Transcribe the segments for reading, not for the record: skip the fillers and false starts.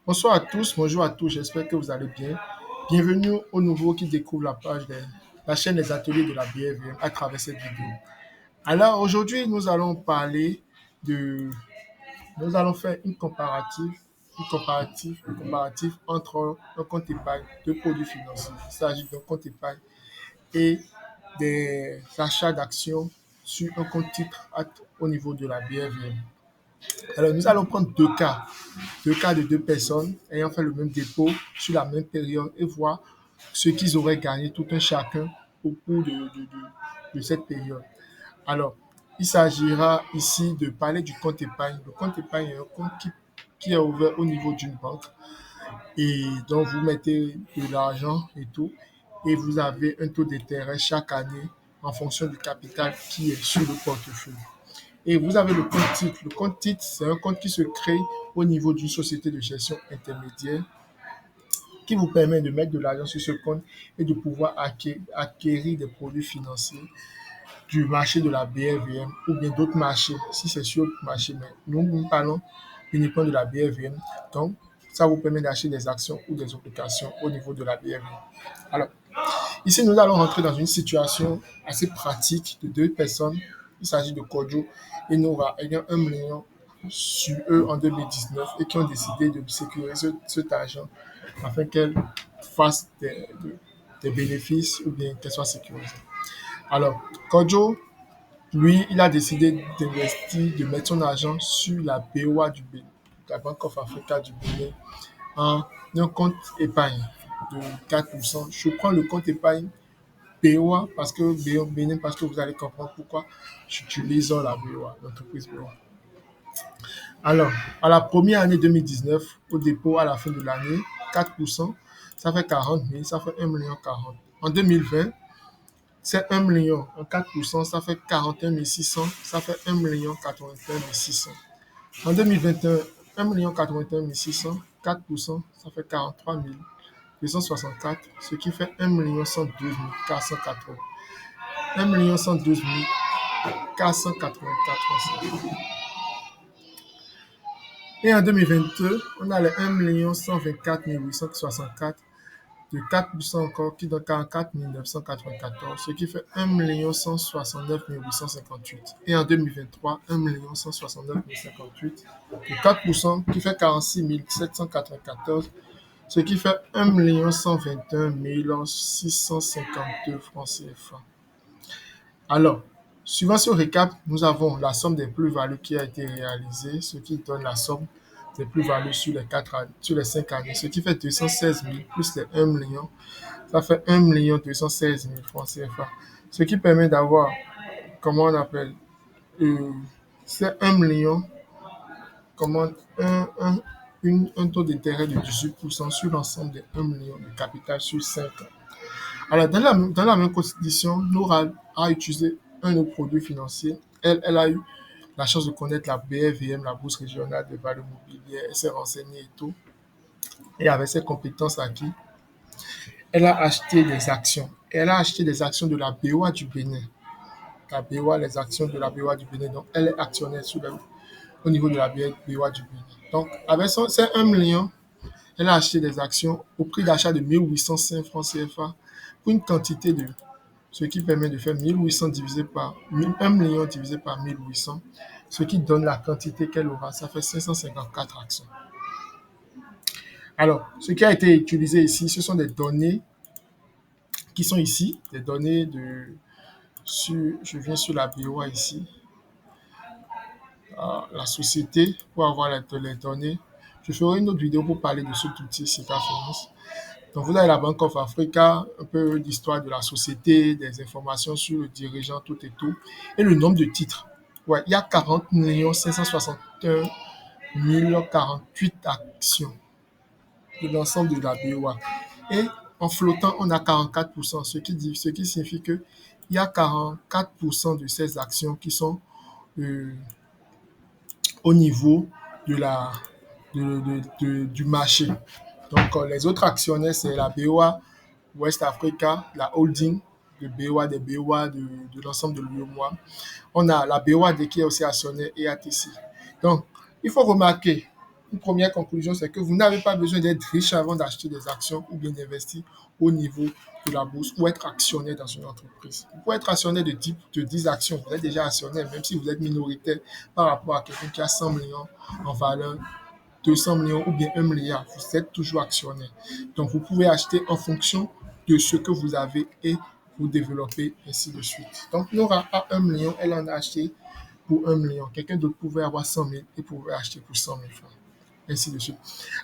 Bonsoir à tous, bonjour à tous, j'espère que vous allez bien. Bienvenue aux nouveaux qui découvrent la chaîne des ateliers de la BFVM à travers cette vidéo. Alors aujourd'hui, de, nous allons faire un comparatif entre un compte épargne, deux produits financiers. Il s'agit d'un compte épargne et des achats d'actions sur un compte titre au niveau de la BFVM. Alors nous allons prendre deux cas de deux personnes ayant fait le même dépôt sur la même période et voir ce qu'ils auraient gagné tout un chacun au cours de cette période. Alors, il s'agira ici de parler du compte épargne. Le compte épargne est un compte qui est ouvert au niveau d'une banque et donc vous mettez de l'argent et tout et vous avez un taux d'intérêt chaque année en fonction du capital qui est sur le portefeuille. Et vous avez le compte titre. Le compte titre, c'est un compte qui se crée au niveau d'une société de gestion intermédiaire qui vous permet de mettre de l'argent sur ce compte et de pouvoir acquérir des produits financiers du marché de la BRVM ou bien d'autres marchés, si c'est sur d'autres marchés. Mais nous parlons uniquement de la BRVM. Donc, ça vous permet d'acheter des actions ou des obligations au niveau de la BRVM. Alors, ici, nous allons rentrer dans une situation assez pratique de deux personnes. Il s'agit de Kojo et Nora ayant 1 million sur eux en 2019 et qui ont décidé de sécuriser cet argent afin qu'elles fassent des bénéfices ou bien qu'elles soient sécurisées. Alors, Kojo, lui, il a décidé d'investir, de mettre son argent sur la BOA du Bénin, la Bank of Africa du Bénin, en un compte épargne de 4%. Je prends le compte épargne BOA parce que Bénin, parce que vous allez comprendre pourquoi j'utilise la BOA, l'entreprise BOA. Alors, à la première année 2019, au dépôt à la fin de l'année, 4%, ça fait 40 000, ça fait 1 million 40. En 2020, c'est 1 million en 4%, ça fait 41 600, ça fait 1 million 81 600. En 2021, 1 million 81 600, 4%, ça fait 43 264, ce qui fait 1 million 112 480. 1 million 112 484. Et en 2022, on a les 1 million 124 864 de 4% encore qui donne 44 994, ce qui fait 1 million 169 858. Et en 2023, 1 million 169 058 de 4% qui fait 46 794, ce qui fait 1 million 121 652 francs CFA. Alors, suivant ce récap, nous avons la somme des plus-values qui a été réalisée, ce qui donne la somme des plus-values sur les 5 années, ce qui fait 216 000 plus les 1 million, ça fait 1 million 216 000 francs CFA. Ce qui permet d'avoir, comment on appelle, c'est 1 million, comment, un taux d'intérêt de 18% sur l'ensemble des 1 million de capital sur 5 ans. Alors, dans la même condition, Nora a utilisé un autre produit financier. Elle a eu la chance de connaître la BFVM, la Bourse régionale de valeurs mobilières. Elle s'est renseignée et tout. Et avec ses compétences acquises, elle a acheté des actions. Elle a acheté des actions de la BOA du Bénin. La BOA, les actions de la BOA du Bénin. Donc, elle est actionnaire au niveau de la BOA du Bénin. Donc, avec ses 1 million, elle a acheté des actions au prix d'achat de 1805 francs CFA pour une quantité de ce qui permet de faire 1800 divisé par 1 million divisé par 1800, ce qui donne la quantité qu'elle aura. Ça fait 554 actions. Alors, ce qui a été utilisé ici, ce sont des données qui sont ici, des données je viens sur la BOA ici, la société, pour avoir les données. Je ferai une autre vidéo pour parler de cet outil Sika Finance. Donc, vous avez la Bank of Africa, un peu d'histoire de la société, des informations sur le dirigeant, tout et tout, et le nombre de titres. Ouais, il y a 40 561 048 actions de l'ensemble de la BOA. Et en flottant, on a 44%, ce qui signifie qu'il y a 44% de ces actions qui sont au niveau de du marché. Donc, les autres actionnaires, c'est la BOA West Africa, la holding de BOA, des BOA de l'ensemble de l'UEMOA. On a la BOA qui est aussi actionnaire et ATC. Donc, il faut remarquer une première conclusion, c'est que vous n'avez pas besoin d'être riche avant d'acheter des actions ou bien d'investir au niveau de la bourse ou être actionnaire dans une entreprise. Vous pouvez être actionnaire de 10 actions. Vous êtes déjà actionnaire, même si vous êtes minoritaire par rapport à quelqu'un qui a 100 millions en valeur, 200 millions ou bien 1 milliard. Vous êtes toujours actionnaire. Donc, vous pouvez acheter en fonction de ce que vous avez et vous développer ainsi de suite. Donc, Nora a 1 million, elle en a acheté pour 1 million. Quelqu'un d'autre pouvait avoir 100 000 et pouvait acheter pour 100 000 francs. Ainsi de suite.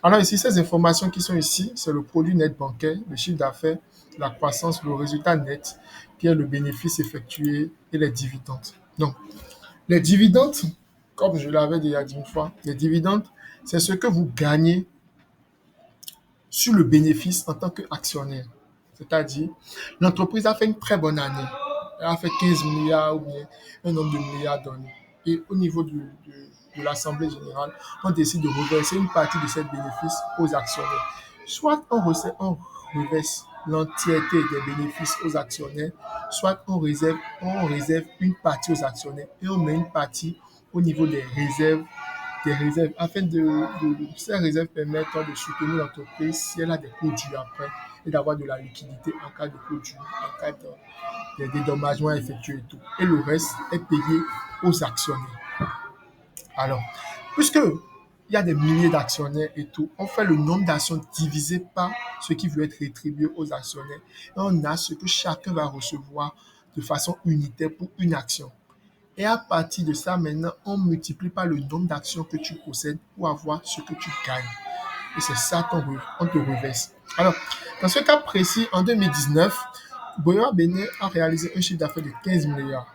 Alors ici, ces informations qui sont ici, c'est le produit net bancaire, le chiffre d'affaires, la croissance, le résultat net, qui est le bénéfice effectué et les dividendes. Donc, les dividendes, comme je l'avais déjà dit une fois, les dividendes, c'est ce que vous gagnez sur le bénéfice en tant qu'actionnaire. C'est-à-dire, l'entreprise a fait une très bonne année. Elle a fait 15 milliards ou bien un nombre de milliards donnés. Et au niveau de l'Assemblée générale, on décide de reverser une partie de ces bénéfices aux actionnaires. Soit on reverse l'entièreté des bénéfices aux actionnaires, soit on réserve une partie aux actionnaires et on met une partie au niveau des réserves afin ces réserves permettent de soutenir l'entreprise si elle a des coûts durs après et d'avoir de la liquidité en cas de coûts durs, en cas de dédommagements effectués et tout. Et le reste est payé aux actionnaires. Alors, puisque il y a des milliers d'actionnaires et tout, on fait le nombre d'actions divisé par ce qui veut être rétribué aux actionnaires. Et on a ce que chacun va recevoir de façon unitaire pour une action. Et à partir de ça, maintenant, on multiplie par le nombre d'actions que tu possèdes pour avoir ce que tu gagnes. Et c'est ça qu'on te reverse. Alors, dans ce cas précis, en 2019, Boya Benet a réalisé un chiffre d'affaires de 15 milliards.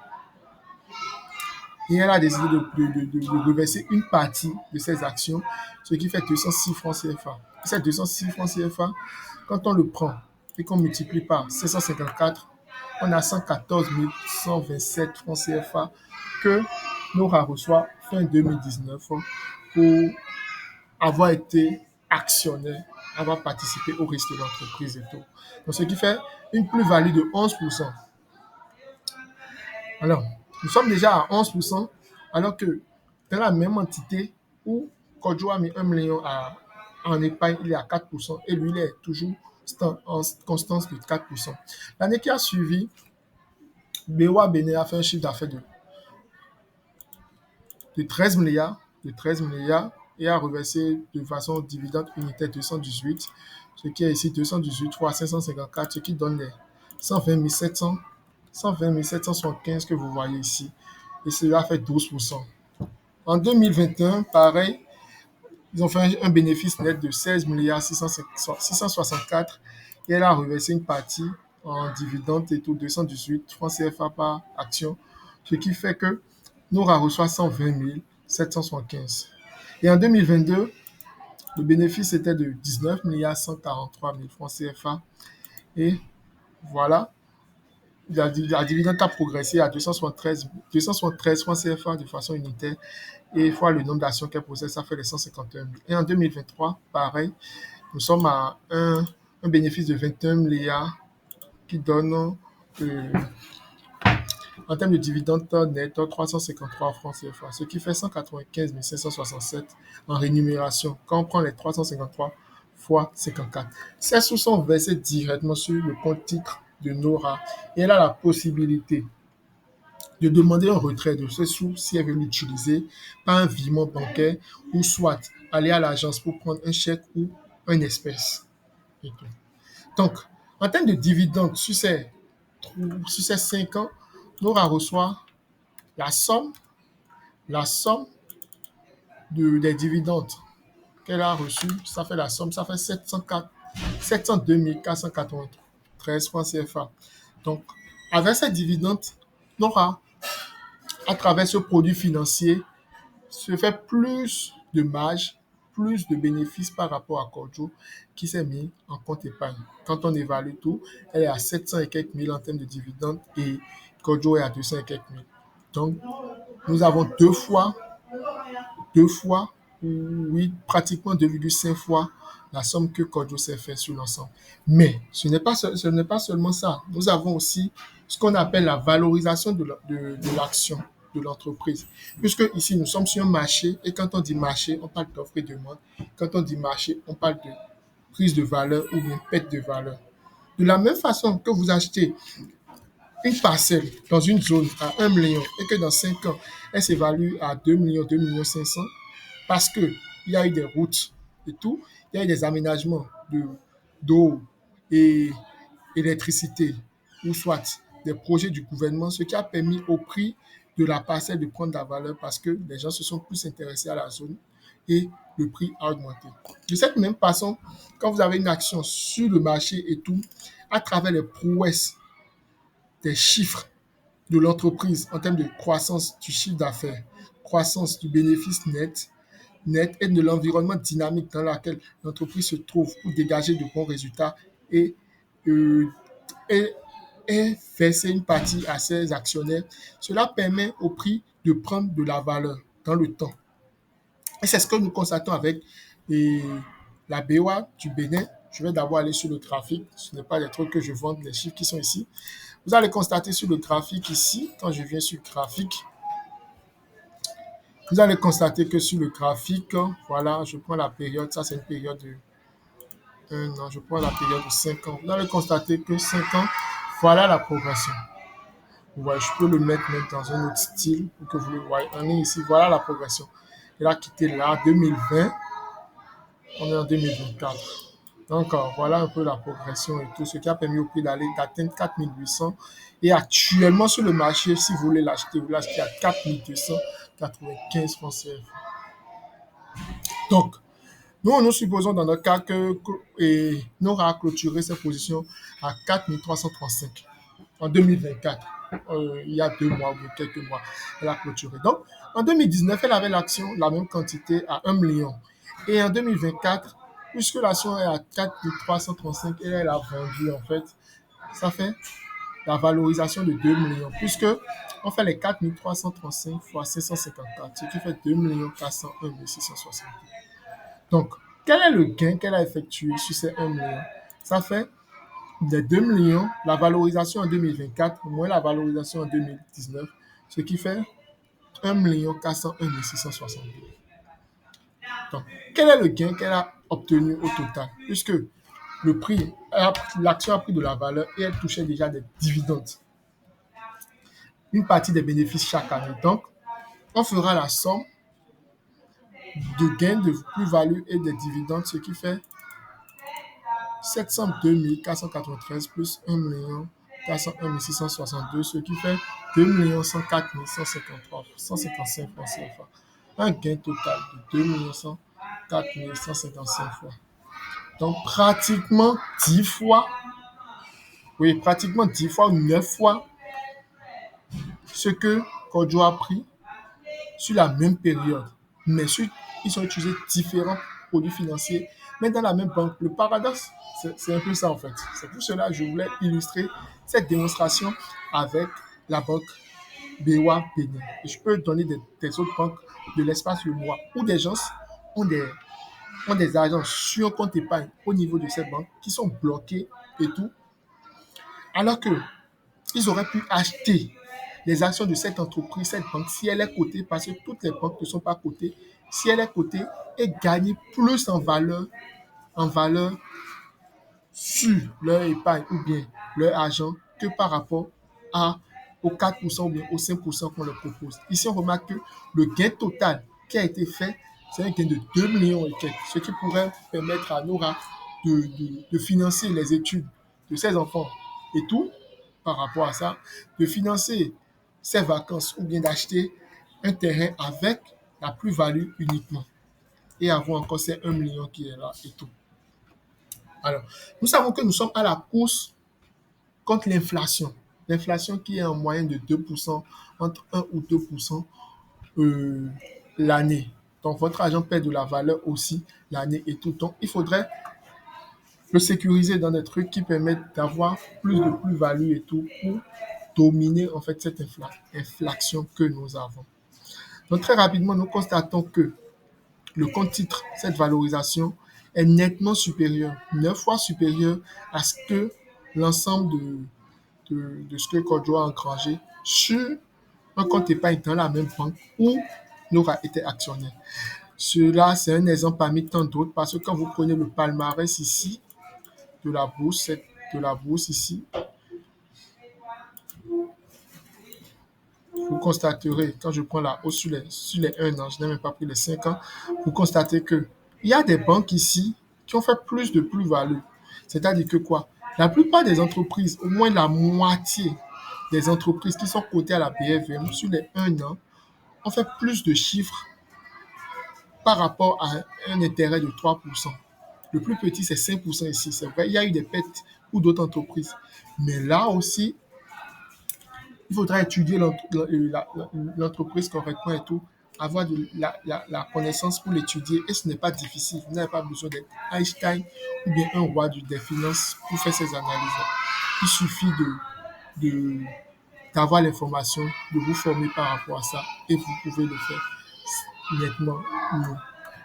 Et elle a décidé de reverser une partie de ses actions, ce qui fait 206 francs CFA. Et ces 206 francs CFA, quand on le prend et qu'on multiplie par 754, on a 114 127 francs CFA que Nora reçoit fin 2019 pour avoir été actionnaire, avoir participé au risque de l'entreprise et tout. Donc, ce qui fait une plus-value de 11%. Alors, nous sommes déjà à 11%, alors que dans la même entité où Kodjo a mis 1 million en épargne, il est à 4% et lui, il est toujours en constance de 4%. L'année qui a suivi, Bewa Bene a fait un chiffre d'affaires de 13 milliards, et a reversé de façon dividende unitaire 218, ce qui est ici 218 fois 554, ce qui donne les 120 700, 120 775 que vous voyez ici. Et cela fait 12%. En 2021, pareil, ils ont fait un bénéfice net de 16 milliards 664 et elle a reversé une partie en dividende et tout 218 francs CFA par action, ce qui fait que Nora reçoit 120 775. Et en 2022, le bénéfice était de 19 milliards 143 000 francs CFA. Et voilà, la dividende a progressé à 273 francs CFA de façon unitaire. Et fois le nombre d'actions qu'elle possède, ça fait les 151 000. Et en 2023, pareil, nous sommes à un bénéfice de 21 milliards qui donne en termes de dividendes net 353 francs CFA, ce qui fait 195 567 en rémunération quand on prend les 353 fois 54. Ces sous sont versés directement sur le compte titre de Nora et elle a la possibilité de demander un retrait de ces sous si elle veut l'utiliser par un virement bancaire ou soit aller à l'agence pour prendre un chèque ou une espèce. Et tout. Donc, en termes de dividendes sur ces 5 ans, Nora reçoit la somme, la somme des dividendes qu'elle a reçus, ça fait la somme, ça fait 702 493 francs CFA. Donc, avec ces dividendes, Nora, à travers ce produit financier, se fait plus de marge, plus de bénéfices par rapport à Kodjo qui s'est mis en compte épargne. Quand on évalue tout, elle est à 700 et quelques mille en termes de dividendes et Kodjo est à 200 et quelques mille. Donc, nous avons deux fois, oui, pratiquement 2,5 fois la somme que Kodjo s'est fait sur l'ensemble. Mais ce n'est pas seulement ça. Nous avons aussi ce qu'on appelle la valorisation de l'action. de l'entreprise. Puisque ici, nous sommes sur un marché et quand on dit marché, on parle d'offre et demande. Quand on dit marché, on parle de prise de valeur ou bien perte de valeur. De la même façon que vous achetez une parcelle dans une zone à 1 million et que dans 5 ans, elle s'évalue à 2 millions, 2 millions 500 parce qu'il y a eu des routes et tout, il y a eu des aménagements d'eau et électricité ou soit des projets du gouvernement, ce qui a permis au prix de la parcelle de prendre de la valeur parce que les gens se sont plus intéressés à la zone et le prix a augmenté. De cette même façon, quand vous avez une action sur le marché et tout, à travers les prouesses des chiffres de l'entreprise en termes de croissance du chiffre d'affaires, croissance du bénéfice net et de l'environnement dynamique dans lequel l'entreprise se trouve pour dégager de bons résultats et, euh, et, et verser une partie à ses actionnaires. Cela permet au prix de prendre de la valeur dans le temps. Et c'est ce que nous constatons avec la BOA du Bénin. Je vais d'abord aller sur le graphique. Ce n'est pas des trucs que je vende, les chiffres qui sont ici. Vous allez constater sur le graphique ici, quand je viens sur le graphique, vous allez constater que sur le graphique, voilà, je prends la période, ça c'est une période de 1 an, je prends la période de 5 ans. Vous allez constater que 5 ans, voilà la progression. Vous voyez, je peux le mettre même dans un autre style pour que vous le voyez. On est ici, voilà la progression. Il a quitté là, 2020, on est en 2024. Donc, voilà un peu la progression et tout, ce qui a permis au prix d'atteindre 4 800. Et actuellement, sur le marché, si vous voulez l'acheter, vous l'achetez à 4 295 francs CFA. Donc, nous supposons dans notre cas que Nora a clôturé ses positions à 4 335 en 2024. Il y a 2 mois ou quelques mois, elle a clôturé. Donc, en 2019, elle avait l'action, la même quantité à 1 million. Et en 2024, puisque l'action est à 4 335 et elle a vendu, en fait, ça fait la valorisation de 2 millions, puisque on fait les 4 335 fois 554, ce qui fait 2 401 660. Donc, quel est le gain qu'elle a effectué sur ces 1 million? Ça fait des 2 millions, la valorisation en 2024 moins la valorisation en 2019, ce qui fait 1 401 662. Donc, quel est le gain qu'elle a obtenu au total? Puisque le prix, l'action a pris de la valeur et elle touchait déjà des dividendes, une partie des bénéfices chaque année. Donc, on fera la somme de gains de plus-value et des dividendes, ce qui fait 702 493 plus 1 401 662, ce qui fait 2 104 153, 155 francs CFA. Un gain total de 2 104 155 francs. Donc, pratiquement 10 fois, oui, pratiquement 10 fois ou 9 fois ce que Kodjo a pris sur la même période. Mais ils ont utilisé différents produits financiers, mais dans la même banque. Le paradoxe, c'est un peu ça en fait. C'est pour cela que je voulais illustrer cette démonstration avec la banque BOA Bénin. Et je peux donner des autres banques de l'espace le mois où des gens ont des agents sur un compte épargne au niveau de cette banque qui sont bloqués et tout, alors que ils auraient pu acheter les actions de cette entreprise, cette banque, si elle est cotée, parce que toutes les banques ne sont pas cotées, si elle est cotée, et gagner plus en valeur sur leur épargne ou bien leur argent que par rapport aux 4% ou bien aux 5% qu'on leur propose. Ici, on remarque que le gain total qui a été fait, c'est un gain de 2 millions et quelques, ce qui pourrait permettre à Nora de financer les études de ses enfants et tout, par rapport à ça, de financer ses vacances ou bien d'acheter un terrain avec la plus-value uniquement et avoir encore ces 1 million qui est là et tout. Alors, nous savons que nous sommes à la course contre l'inflation. L'inflation qui est en moyenne de 2%, entre 1 ou 2% l'année. Donc, votre argent perd de la valeur aussi l'année et tout. Donc, il faudrait le sécuriser dans des trucs qui permettent d'avoir plus de plus-value et tout pour dominer en fait cette inflation que nous avons. Donc, très rapidement, nous constatons que le compte titre, cette valorisation, est nettement supérieur, 9 fois supérieur à ce que l'ensemble de ce que Kodjo a engrangé sur un compte épargne dans la même banque où n'aura été actionnaire. Cela, c'est un exemple parmi tant d'autres parce que quand vous prenez le palmarès ici de la bourse ici, vous constaterez, quand je prends la hausse sur les 1 an, je n'ai même pas pris les 5 ans, vous constatez que il y a des banques ici qui ont fait plus de plus-value. C'est-à-dire que quoi? La plupart des entreprises, au moins la moitié des entreprises qui sont cotées à la BFM sur les 1 an, ont fait plus de chiffres par rapport à un intérêt de 3%. Le plus petit, c'est 5% ici. C'est vrai, il y a eu des pertes pour d'autres entreprises. Mais là aussi, il faudra étudier l'entreprise correctement et tout, avoir la connaissance pour l'étudier. Et ce n'est pas difficile. Vous n'avez pas besoin d'être Einstein ou bien un roi des finances pour faire ces analyses. Il suffit de, d'avoir l'information, de vous former par rapport à ça et vous pouvez le faire nettement mieux.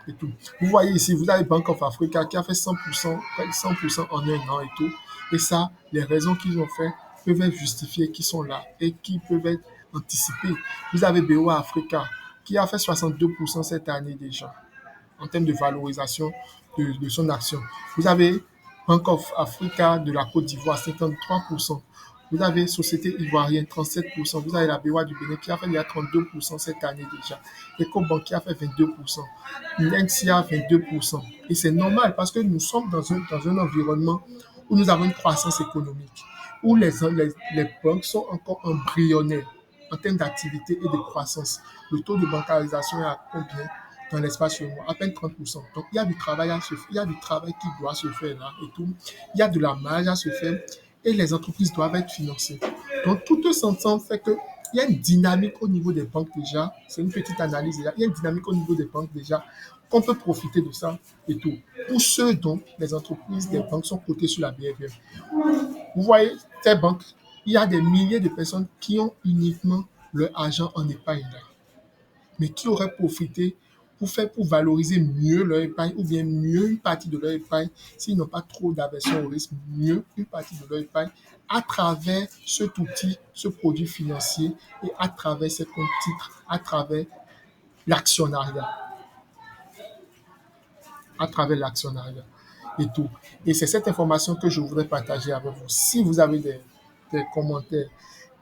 Et tout. Vous voyez ici, vous avez Bank of Africa qui a fait 100%, 100% en 1 an et tout. Et ça, les raisons qu'ils ont fait peuvent être justifiées, qui sont là et qui peuvent être anticipées. Vous avez BOA Africa qui a fait 62% cette année déjà en termes de valorisation de son action. Vous avez Bank of Africa de la Côte d'Ivoire, 53%. Vous avez Société Ivoirienne, 37%. Vous avez la BOA du Bénin qui a fait il y a 32% cette année déjà. EcoBank qui a fait 22%. L'NCA 22%. Et c'est normal parce que nous sommes dans un environnement où nous avons une croissance économique, où les banques sont encore embryonnaires en termes d'activité et de croissance. Le taux de bancarisation est à combien dans l'espace chez moi? À peine 30%. Donc, il y a du travail à se faire, il y a du travail qui doit se faire là et tout. Il y a de la marge à se faire et les entreprises doivent être financées. Donc, tout ce ensemble fait que il y a une dynamique au niveau des banques déjà. C'est une petite analyse déjà. Il y a une dynamique au niveau des banques déjà qu'on peut profiter de ça et tout. Pour ceux dont les entreprises, les banques sont cotées sur la BFM. Vous voyez, ces banques, il y a des milliers de personnes qui ont uniquement leur argent en épargne là, mais qui auraient profité pour valoriser mieux leur épargne ou bien mieux une partie de leur épargne s'ils n'ont pas trop d'aversion au risque, mieux une partie de leur épargne à travers cet outil, ce produit financier et à travers ces comptes titres, à travers l'actionnariat, à travers l'actionnariat et tout. Et c'est cette information que je voudrais partager avec vous. Si vous avez des commentaires,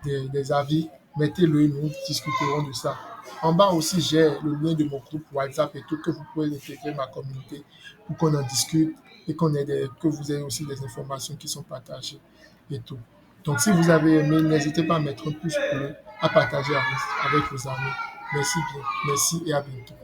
des avis, mettez-le et nous discuterons de ça. En bas aussi, j'ai le lien de mon groupe WhatsApp et tout que vous pouvez intégrer ma communauté pour qu'on en discute et que vous ayez aussi des informations qui sont partagées et tout. Donc, si vous avez aimé, n'hésitez pas à mettre un pouce bleu, à partager avec vos amis. Merci bien. Merci et à bientôt.